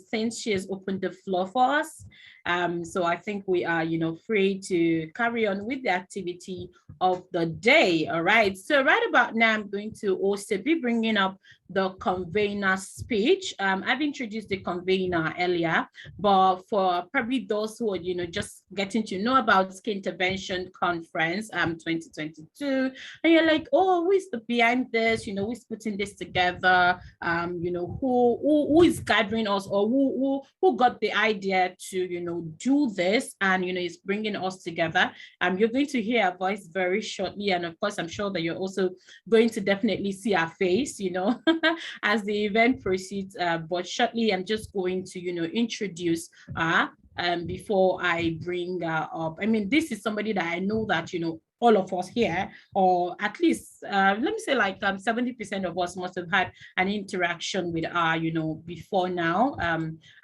since she has opened the floor for us, so I think we are, free to carry on with the activity of the day. All right. So right about now, I'm going to also be bringing up the convener speech. I've introduced the convener earlier, but for probably those who are, just getting to know about Skin Intervention Conference 2022, and you're like, oh, who is behind this? Who's putting this together? Who is gathering us, or who got the idea to do this, and is bringing us together. You're going to hear our voice very shortly, and of course I'm sure that you're also going to definitely see our face as the event proceeds, but shortly I'm just going to introduce before I bring up. I mean, this is somebody that I know that all of us here, or at least let me say like 70% of us must have had an interaction with her, before now,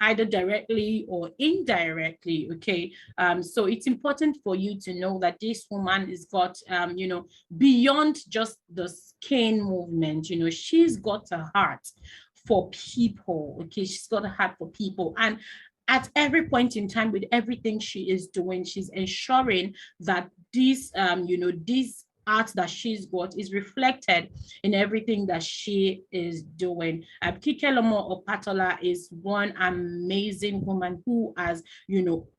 either directly or indirectly. Okay. So it's important for you to know that this woman is got, beyond just the skin movement, she's got a heart for people. Okay. She's got a heart for people. And at every point in time, with everything she is doing, she's ensuring that this, this art that she's got is reflected in everything that she is doing. Kikelomo Opatola is one amazing woman who has,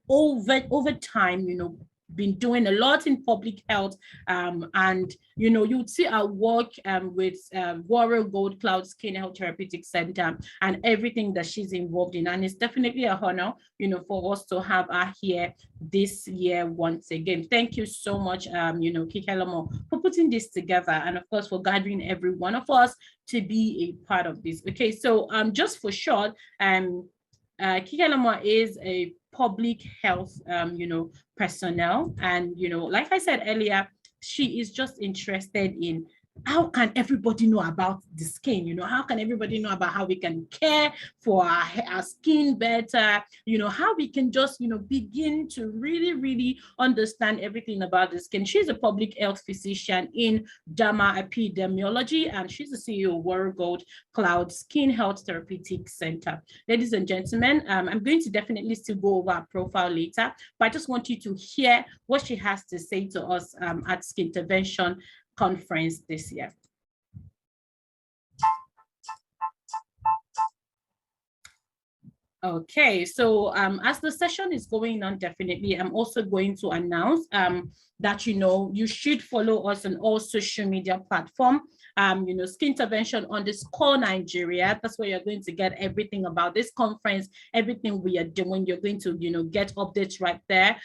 over time, been doing a lot in public health, and you'd see our work with Warrior Gold Cloud Skin Health Therapeutic Center and everything that she's involved in, and it's definitely a honor for us to have her here this year once again. Thank you so much, Kikelomo, for putting this together, and of course for gathering every one of us to be a part of this. Okay, so just for short, Kikelomo is a public health, personnel. And, like I said earlier, she is just interested in how can everybody know about the skin? How can everybody know about how we can care for our skin better? How we can just, begin to really, really understand everything about the skin. She's a public health physician in derma epidemiology, and she's the CEO of Warrior Gold Cloud Skin Health Therapeutic Center. Ladies and gentlemen, I'm going to definitely still go over her profile later, but I just want you to hear what she has to say to us at Skin Intervention Conference this year. Okay, so as the session is going on, definitely I'm also going to announce that you should follow us on all social media platforms. Skin Intervention _ Nigeria. That's where you're going to get everything about this conference, everything we are doing. You're going to, get updates right there.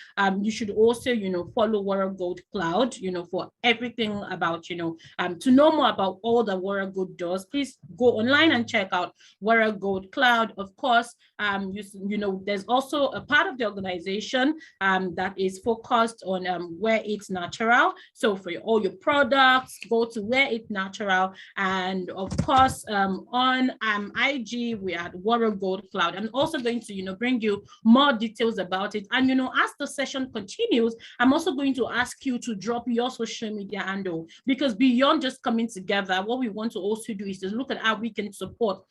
You should also, follow Warrior Gold Cloud, for everything about, to know more about all that Warrior Gold does. Please go online and check out Warrior Gold Cloud. Of course, there's also a part of the organization that is focused on where it's natural. So for all your products, go to where it's natural. And of course, on IG, we are at Warrior Gold Cloud. I'm also going to, bring you more details about it. And, as the session continues, I'm also going to ask you to drop your social media handle, because beyond just coming together, what we want to also do is to look at how we can support,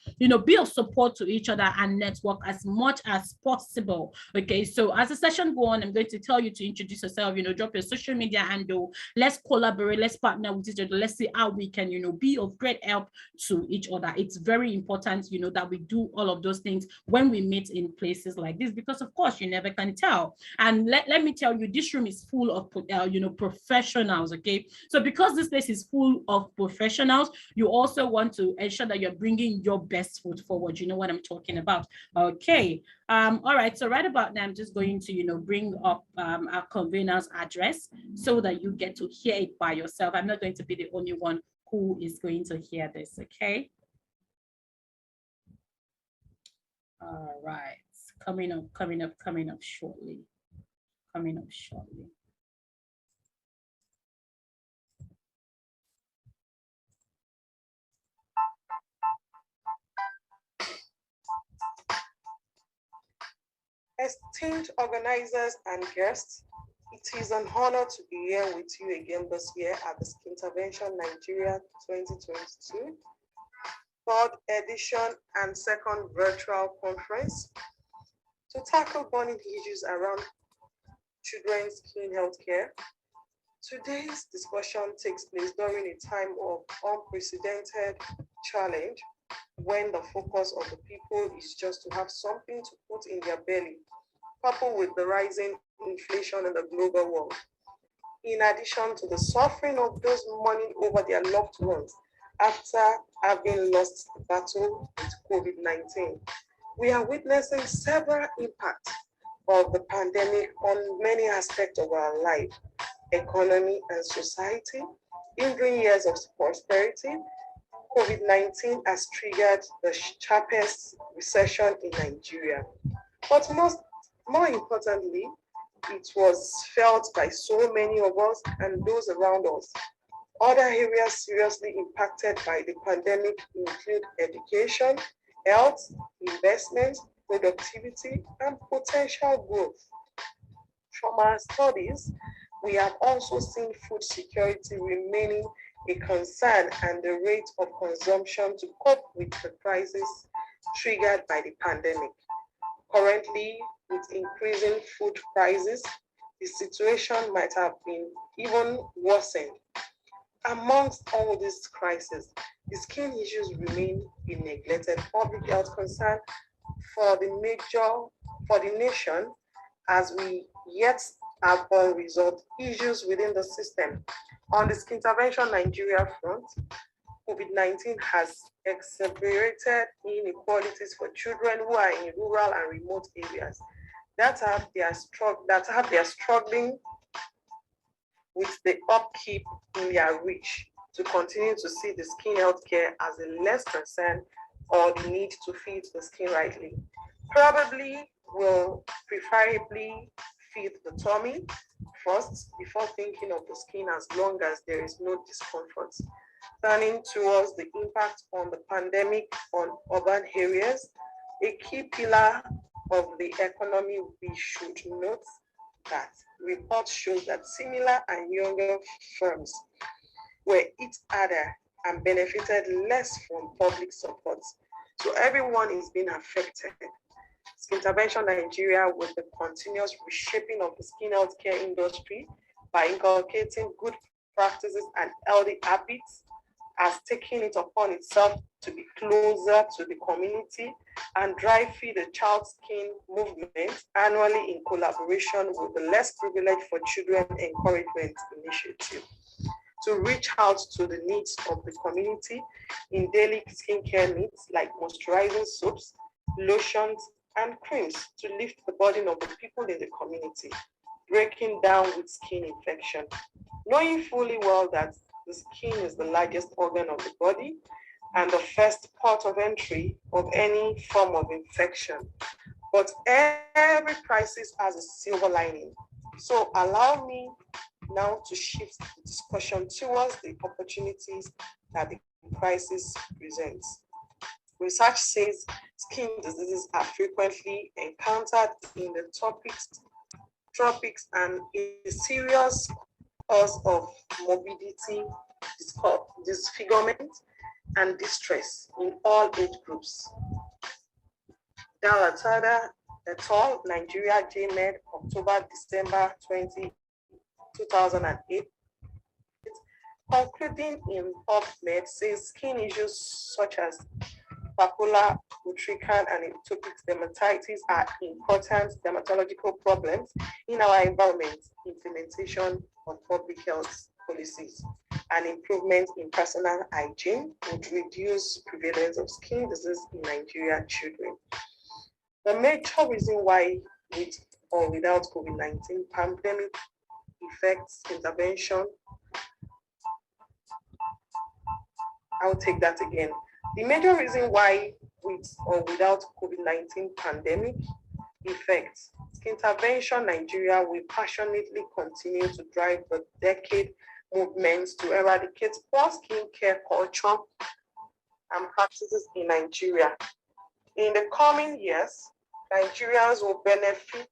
be of support to each other and network as much as possible. Okay, so as the session go on, I'm going to tell you to introduce yourself, drop your social media handle. Let's collaborate, let's partner with each other. Let's see how we can, be of great help to each other. It's very important, that we do all of those things when we meet in places like this, because of course you never can tell. And let me tell you, this room is full of, professionals. Okay, so because this place is full of professionals, you also want to ensure that you're bringing your best foot forward. You know what I'm talking about. Okay. All right. So right about now, I'm just going to, bring up our convener's address so that you get to hear it by yourself. I'm not going to be the only one who is going to hear this. Okay. All right. Coming up shortly. Coming up shortly. Esteemed organizers and guests, it is an honor to be here with you again this year at the Skin Intervention Nigeria 2022. third edition and second virtual conference to tackle burning issues around children's skin health care. Today's discussion takes place during a time of unprecedented challenge when the focus of the people is just to have something to put in their belly, coupled with the rising inflation in the global world. In addition to the suffering of those mourning over their loved ones after having lost the battle with COVID-19, we are witnessing several impacts of the pandemic on many aspects of our life, economy, and society. During years of prosperity, COVID-19 has triggered the sharpest recession in Nigeria. But more importantly, it was felt by so many of us and those around us. Other areas seriously impacted by the pandemic include education, health, investment, productivity, and potential growth. From our studies, we have also seen food security remaining a concern and the rate of consumption to cope with the crisis triggered by the pandemic. Currently, with increasing food prices, the situation might have been even worsened. Amongst all these crises, the skin issues remain a neglected public health concern for the nation, as we yet have unresolved issues within the system. On the Skin Intervention Nigeria front, COVID-19 has exacerbated inequalities for children who are in rural and remote areas that have their struggling with the upkeep in their reach to continue to see the skin health care as a less concern or the need to feed the skin rightly. Probably will preferably feed the tummy first before thinking of the skin as long as there is no discomfort. Turning towards the impact on the pandemic on urban areas, a key pillar of the economy, we should note that reports show that similar and younger firms were hit harder and benefited less from public support. So everyone is being affected. Skin Intervention Nigeria, with the continuous reshaping of the skin healthcare industry by inculcating good practices and healthy habits, has taken it upon itself to be closer to the community and drive Feed the Child Skin movement annually in collaboration with the Less Privileged for Children Encouragement Initiative to reach out to the needs of the community in daily skincare needs like moisturizing soaps, lotions, and creams to lift the burden of the people in the community, breaking down with skin infection. Knowing fully well that the skin is the largest organ of the body and the first port of entry of any form of infection. But every crisis has a silver lining. So allow me now to shift the discussion towards the opportunities that the crisis presents. Research says skin diseases are frequently encountered in the tropics and a serious cause of morbidity, disfigurement, and distress in all age groups. Dalatada et al., Nigeria, JMed, October, December 2008, concluding in PubMed, says skin issues such as papular, utrican, and atopic dermatitis are important dermatological problems in our environment. Implementation of public health policies and improvement in personal hygiene would reduce prevalence of skin disease in Nigerian children. The major reason why, with or without COVID-19 pandemic effects intervention, I'll take that again. The major reason why, with or without COVID-19 pandemic effects, Intervention Nigeria will passionately continue to drive the decade movements to eradicate poor skincare culture and practices in Nigeria. In the coming years, Nigerians will benefit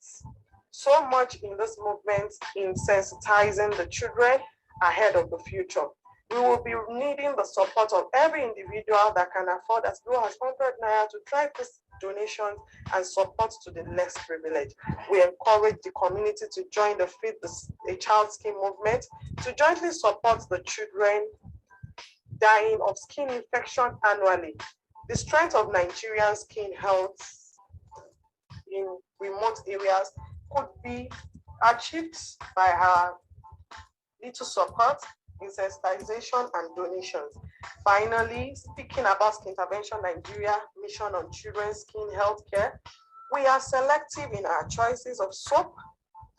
so much in this movement in sensitizing the children ahead of the future. We will be needing the support of every individual that can afford as low as 100 naira to drive this donation and support to the less privileged. We encourage the community to join the Feed a Child scheme movement to jointly support the children dying of skin infection annually. The strength of Nigerian skin health in remote areas could be achieved by our little support, sensitization, and donations. Finally, speaking about Skin Intervention Nigeria mission on children's skin health care, we are selective in our choices of soap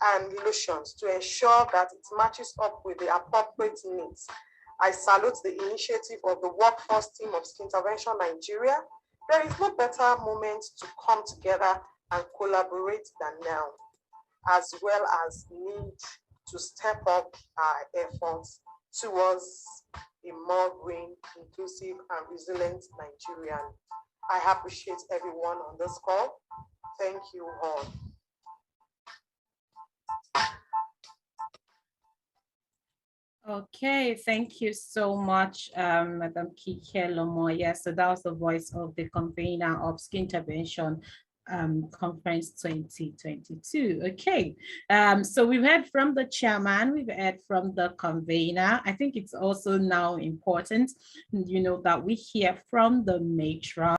and lotions to ensure that it matches up with the appropriate needs. I salute the initiative of the workforce team of Skin Intervention Nigeria. There is no better moment to come together and collaborate than now, as well as need to step up our efforts towards a more green, inclusive, and resilient Nigerian. I appreciate everyone on this call. Thank you all. Okay, thank you so much, Madam Kikelomo. Yes, so that was the voice of the convener of Skin Intervention Conference 2022. Okay, so we've heard from the chairman, we've heard from the convener. I think it's also now important, that we hear from the matron.